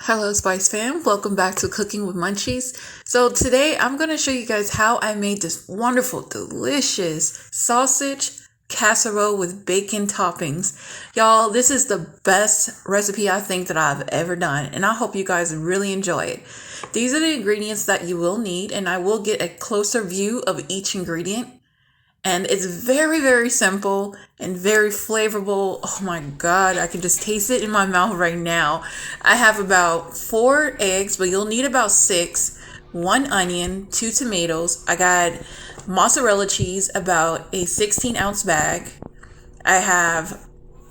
Hello Spice fam, welcome back to Cooking with Munchies. So today I'm going to show you guys how I made this wonderful, delicious sausage casserole with bacon toppings. Y'all, this is the best recipe I think that I've ever done, and I hope you guys really enjoy it. These are the ingredients that you will need, and I will get a closer view of each ingredient. And it's very, very simple and very flavorful. Oh my God, I can just taste it in my mouth right now. I have about 4 eggs, but you'll need about 6, 1 onion, 2 tomatoes. I got mozzarella cheese, about a 16-ounce bag. I have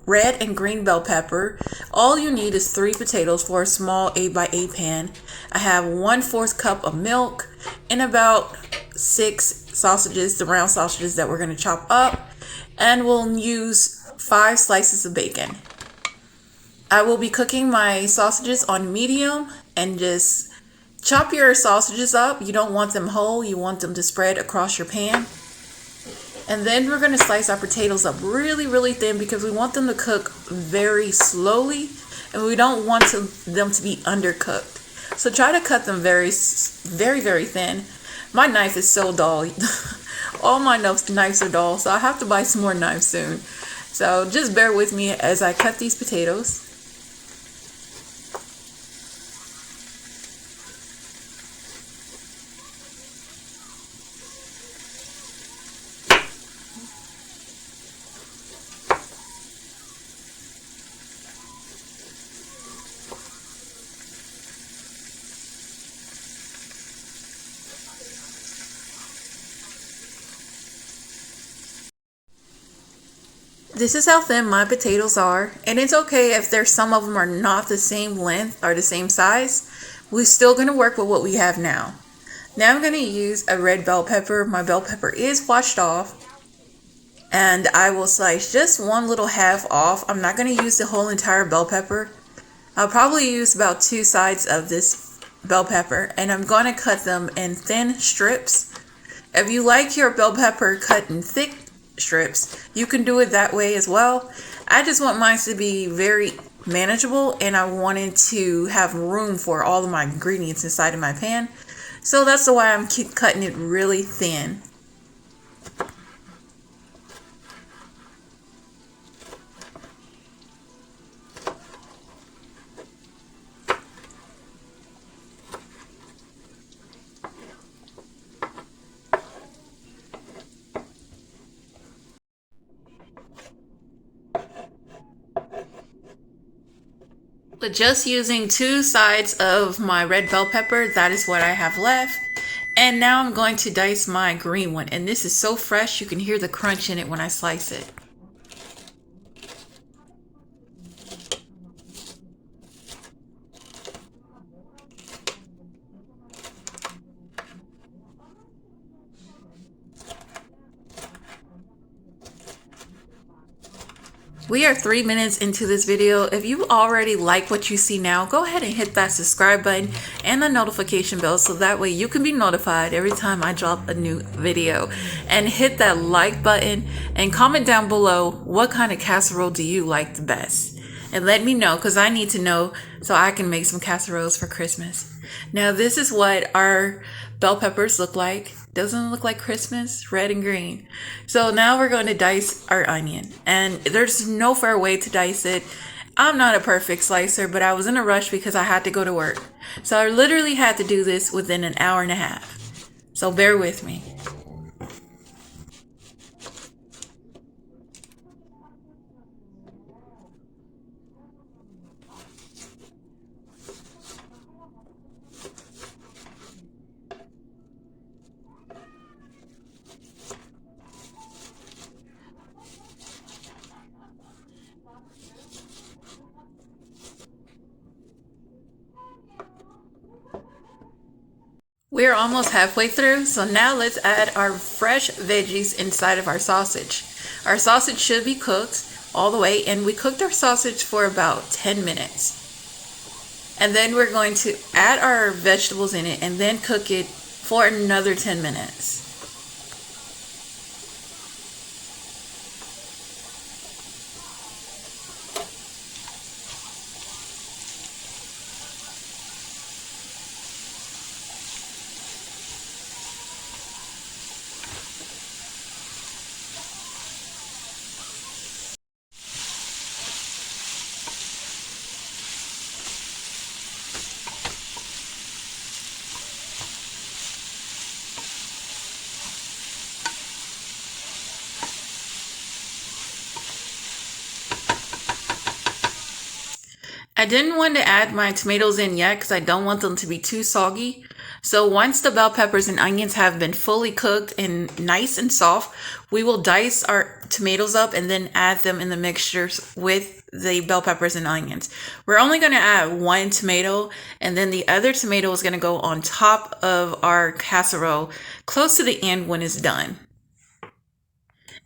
red and green bell pepper. All you need is 3 potatoes for a small 8x8 pan. I have 1/4 cup of milk and about 6 sausages, the round sausages that we're going to chop up, and we'll use 5 slices of bacon. I will be cooking my sausages on medium, and just chop your sausages up. You don't want them whole, you want them to spread across your pan. And then we're going to slice our potatoes up really, really thin because we want them to cook very slowly and we don't want them to be undercooked. So try to cut them very, very, very thin. My knife is so dull. All my knives are dull, so I have to buy some more knives soon. So just bear with me as I cut these potatoes. This is how thin my potatoes are, and it's okay if there's some of them are not the same length or the same size. We're still going to work with what we have now. Now I'm going to use a red bell pepper. My bell pepper is washed off, and I will slice just one little half off. I'm not going to use the whole entire bell pepper. I'll probably use about 2 sides of this bell pepper, and I'm going to cut them in thin strips. If you like your bell pepper cut in thick strips, you can do it that way as well. I just want mine to be very manageable, and I wanted to have room for all of my ingredients inside of my pan. So that's why I'm cutting it really thin. But just using 2 sides of my red bell pepper, that is what I have left. And now I'm going to dice my green one. And this is so fresh, you can hear the crunch in it when I slice it. We are 3 minutes into this video. If you already like what you see now, go ahead and hit that subscribe button and the notification bell so that way you can be notified every time I drop a new video. And hit that like button and comment down below what kind of casserole do you like the best. And let me know because I need to know so I can make some casseroles for Christmas. Now this is what our bell peppers look like. Doesn't look like Christmas, red and green. So now we're going to dice our onion. And there's no fair way to dice it. I'm not a perfect slicer, but I was in a rush because I had to go to work. So I literally had to do this within an hour and a half. So bear with me. We're almost halfway through, so now let's add our fresh veggies inside of our sausage. Our sausage should be cooked all the way, and we cooked our sausage for about 10 minutes. And then we're going to add our vegetables in it and then cook it for another 10 minutes. I didn't want to add my tomatoes in yet because I don't want them to be too soggy. So once the bell peppers and onions have been fully cooked and nice and soft, we will dice our tomatoes up and then add them in the mixtures with the bell peppers and onions. We're only going to add one tomato, and then the other tomato is going to go on top of our casserole close to the end when it's done.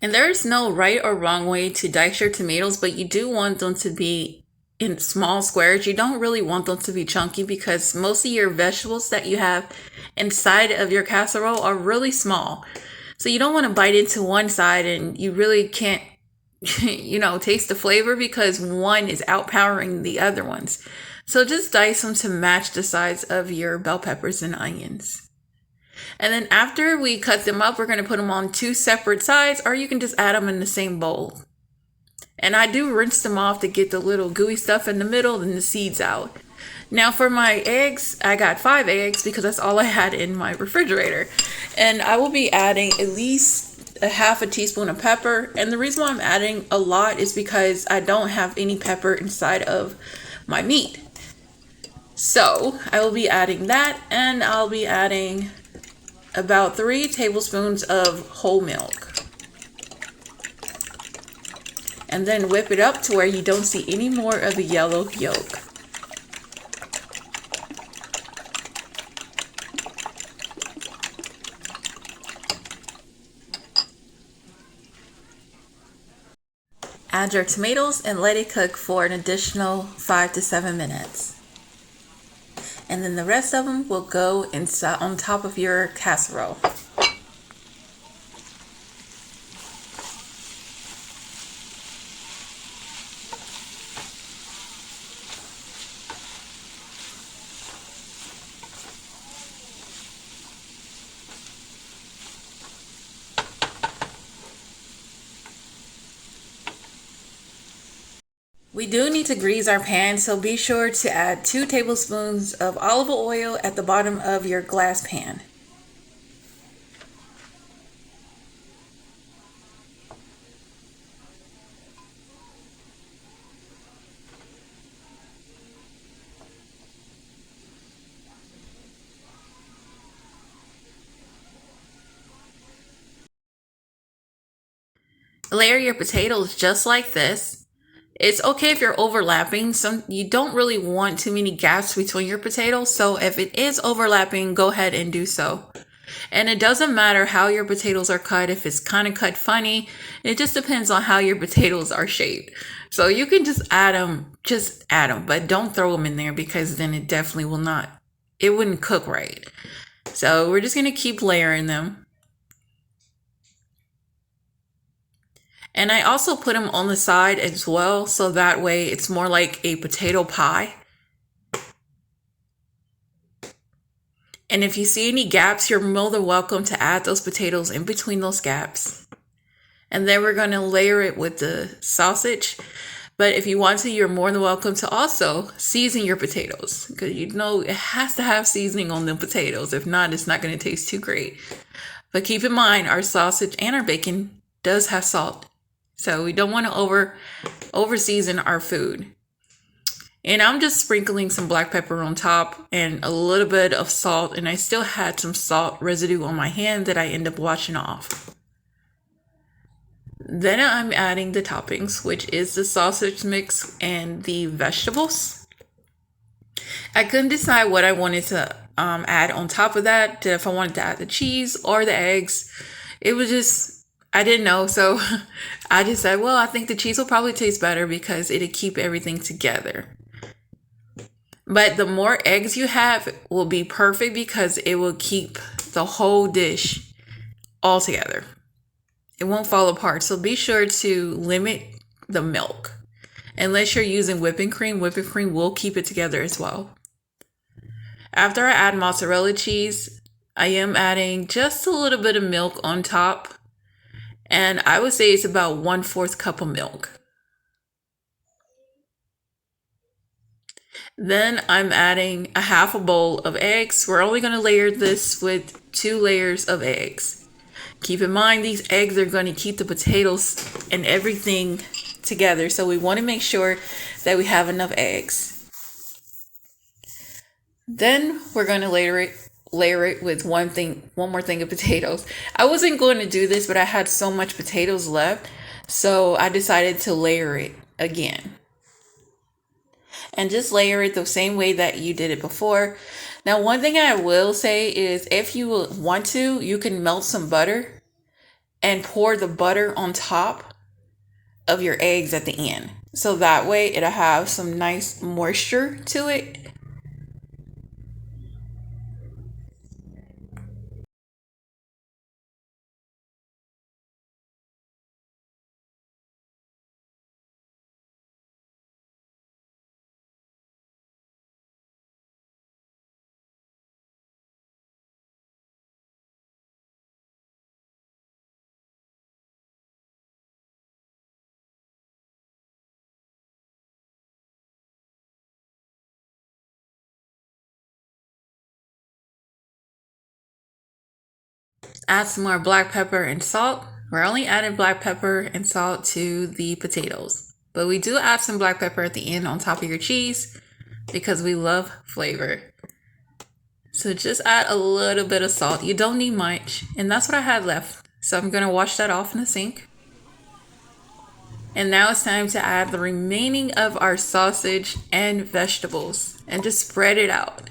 And there's no right or wrong way to dice your tomatoes, but you do want them to be in small squares. You don't really want them to be chunky because most of your vegetables that you have inside of your casserole are really small. So you don't want to bite into one side and you really can't, taste the flavor because one is outpowering the other ones. So just dice them to match the size of your bell peppers and onions. And then after we cut them up, we're going to put them on two separate sides, or you can just add them in the same bowl. And I do rinse them off to get the little gooey stuff in the middle and the seeds out. Now for my eggs, I got 5 eggs because that's all I had in my refrigerator. And I will be adding at least a half a teaspoon of pepper. And the reason why I'm adding a lot is because I don't have any pepper inside of my meat. So I will be adding that, and I'll be adding about 3 tablespoons of whole milk. And then whip it up to where you don't see any more of the yellow yolk. Add your tomatoes and let it cook for an additional 5 to 7 minutes. And then the rest of them will go inside on top of your casserole. We do need to grease our pan, so be sure to add 2 tablespoons of olive oil at the bottom of your glass pan. Layer your potatoes just like this. It's okay if you're overlapping. You don't really want too many gaps between your potatoes. So if it is overlapping, go ahead and do so. And it doesn't matter how your potatoes are cut. If it's kind of cut funny, it just depends on how your potatoes are shaped. So you can just add them, but don't throw them in there because then it definitely it wouldn't cook right. So we're just going to keep layering them. And I also put them on the side as well, so that way it's more like a potato pie. And if you see any gaps, you're more than welcome to add those potatoes in between those gaps. And then we're going to layer it with the sausage. But if you want to, you're more than welcome to also season your potatoes, because it has to have seasoning on the potatoes. If not, it's not going to taste too great. But keep in mind, our sausage and our bacon does have salt. So we don't want to over season our food. And I'm just sprinkling some black pepper on top and a little bit of salt. And I still had some salt residue on my hand that I end up washing off. Then I'm adding the toppings, which is the sausage mix and the vegetables. I couldn't decide what I wanted to add on top of that. If I wanted to add the cheese or the eggs. It was just, I didn't know, so I just said, well, I think the cheese will probably taste better because it'll keep everything together. But the more eggs you have will be perfect because it will keep the whole dish all together. It won't fall apart, so be sure to limit the milk. Unless you're using whipping cream will keep it together as well. After I add mozzarella cheese, I am adding just a little bit of milk on top. And I would say it's about 1/4 cup of milk. Then I'm adding a half a bowl of eggs. We're only going to layer this with 2 layers of eggs. Keep in mind, these eggs are going to keep the potatoes and everything together. So we want to make sure that we have enough eggs. Then we're going to layer it with one more thing of potatoes. I wasn't going to do this, but I had so much potatoes left, so I decided to layer it again. And just layer it the same way that you did it before. Now, one thing I will say is if you want to, you can melt some butter and pour the butter on top of your eggs at the end. So that way it'll have some nice moisture to it. Add some more black pepper and salt. We're only adding black pepper and salt to the potatoes, but we do add some black pepper at the end on top of your cheese because we love flavor. So just add a little bit of salt. You don't need much, and that's what I had left. So I'm gonna wash that off in the sink. And now it's time to add the remaining of our sausage and vegetables and just spread it out.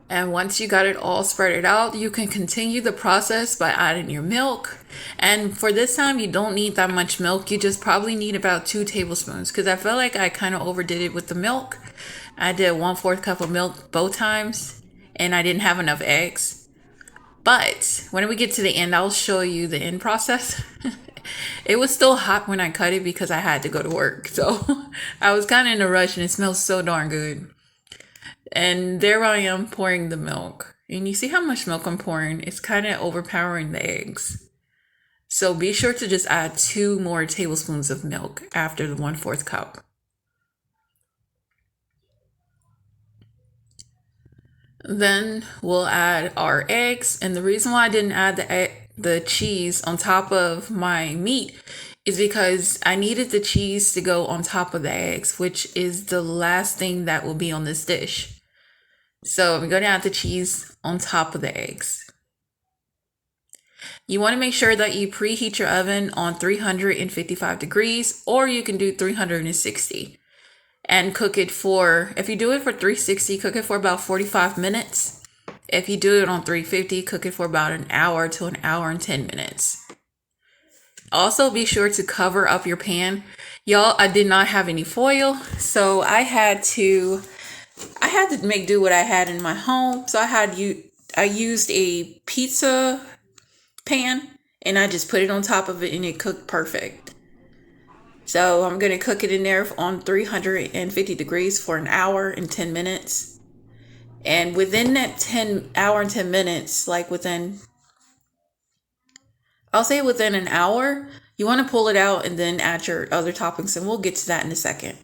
And once you got it all spread out, you can continue the process by adding your milk. And for this time, you don't need that much milk. You just probably need about 2 tablespoons because I felt like I kind of overdid it with the milk. I did 1/4 cup of milk both times and I didn't have enough eggs. But when we get to the end, I'll show you the end process. It was still hot when I cut it because I had to go to work. So I was kind of in a rush and it smells so darn good. And there I am pouring the milk. And you see how much milk I'm pouring? It's kind of overpowering the eggs. So be sure to just add 2 more tablespoons of milk after the 1/4 cup. Then we'll add our eggs. And the reason why I didn't add the cheese on top of my meat is because I needed the cheese to go on top of the eggs, which is the last thing that will be on this dish. So I'm going to add the cheese on top of the eggs. You want to make sure that you preheat your oven on 355 degrees, or you can do 360 and cook it for, if you do it for 360, cook it for about 45 minutes. If you do it on 350, cook it for about an hour to an hour and 10 minutes. Also, be sure to cover up your pan. Y'all, I did not have any foil, so I had to make do what I had in my home. So I used a pizza pan and I just put it on top of it and it cooked perfect. So I'm going to cook it in there on 350 degrees for an hour and 10 minutes. And within that 10 hour and 10 minutes, like I'll say within an hour, you want to pull it out and then add your other toppings, and we'll get to that in a second.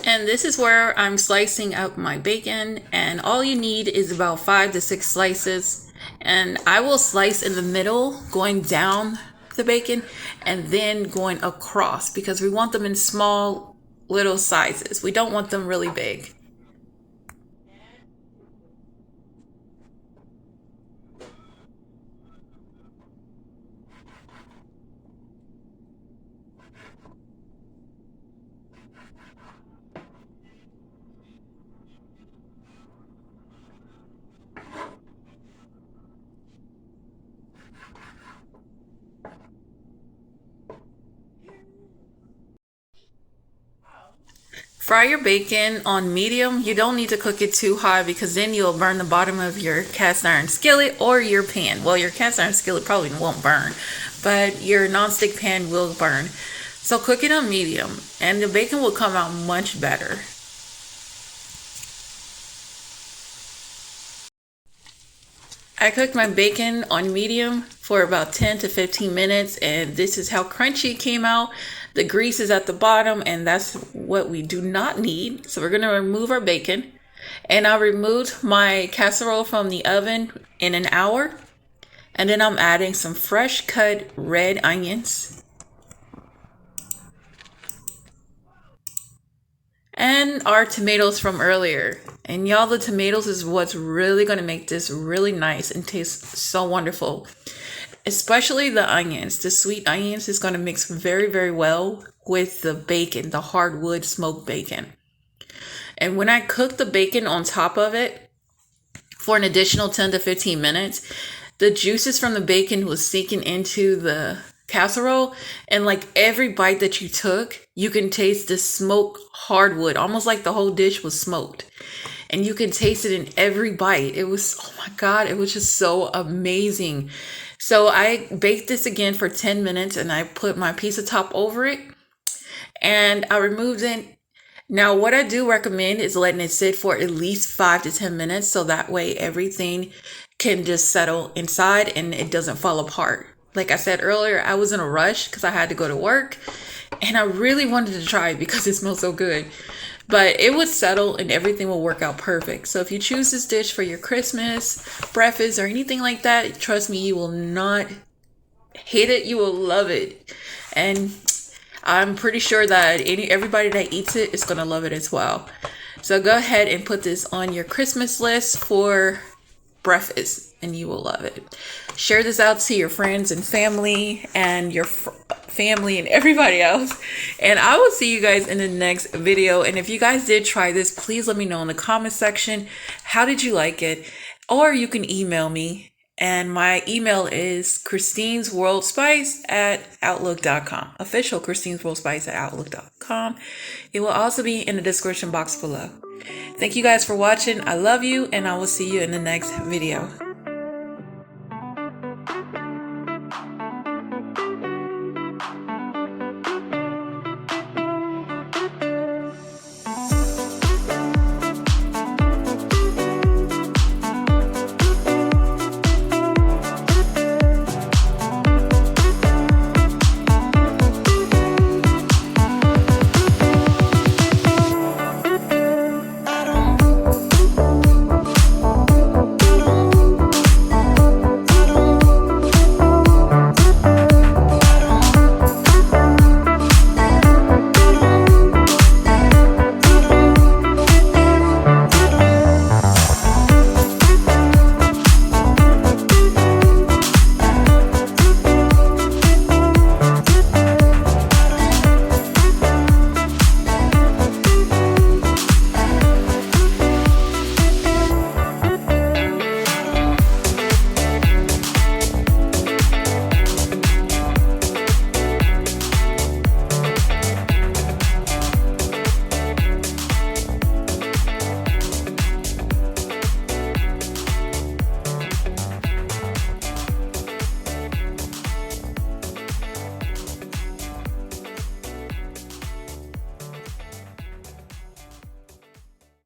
And this is where I'm slicing up my bacon, and all you need is about 5 to 6 slices. And I will slice in the middle, going down the bacon and then going across because we want them in small little sizes. We don't want them really big. Fry your bacon on medium. You don't need to cook it too high because then you'll burn the bottom of your cast iron skillet or your pan. Well, your cast iron skillet probably won't burn, but your nonstick pan will burn. So cook it on medium and the bacon will come out much better. I cooked my bacon on medium for about 10 to 15 minutes and this is how crunchy it came out. The grease is at the bottom, and that's what we do not need. So we're going to remove our bacon. And I removed my casserole from the oven in an hour. And then I'm adding some fresh cut red onions. And our tomatoes from earlier. And y'all, the tomatoes is what's really going to make this really nice and taste so wonderful. Especially the onions. The sweet onions is going to mix very, very well with the bacon, the hardwood smoked bacon. And when I cook the bacon on top of it for an additional 10 to 15 minutes, the juices from the bacon was sinking into the casserole. And like every bite that you took, you can taste the smoked hardwood, almost like the whole dish was smoked. And you can taste it in every bite. It was, oh my God, it was just so amazing. So I baked this again for 10 minutes and I put my pizza top over it and I removed it. Now, what I do recommend is letting it sit for at least 5 to 10 minutes. So that way everything can just settle inside and it doesn't fall apart. Like I said earlier, I was in a rush because I had to go to work and I really wanted to try it because it smells so good. But it would settle and everything will work out perfect. So if you choose this dish for your Christmas, breakfast, or anything like that, trust me, you will not hate it. You will love it. And I'm pretty sure that everybody that eats it is going to love it as well. So go ahead and put this on your Christmas list for breakfast and you will love it. Share this out to your friends and family and your family and everybody else. And I will see you guys in the next video. And if you guys did try this, please let me know in the comment section. How did you like it? Or you can email me. And my email is christinesworldspice@outlook.com. Official christinesworldspice@outlook.com. It will also be in the description box below. Thank you guys for watching. I love you and I will see you in the next video.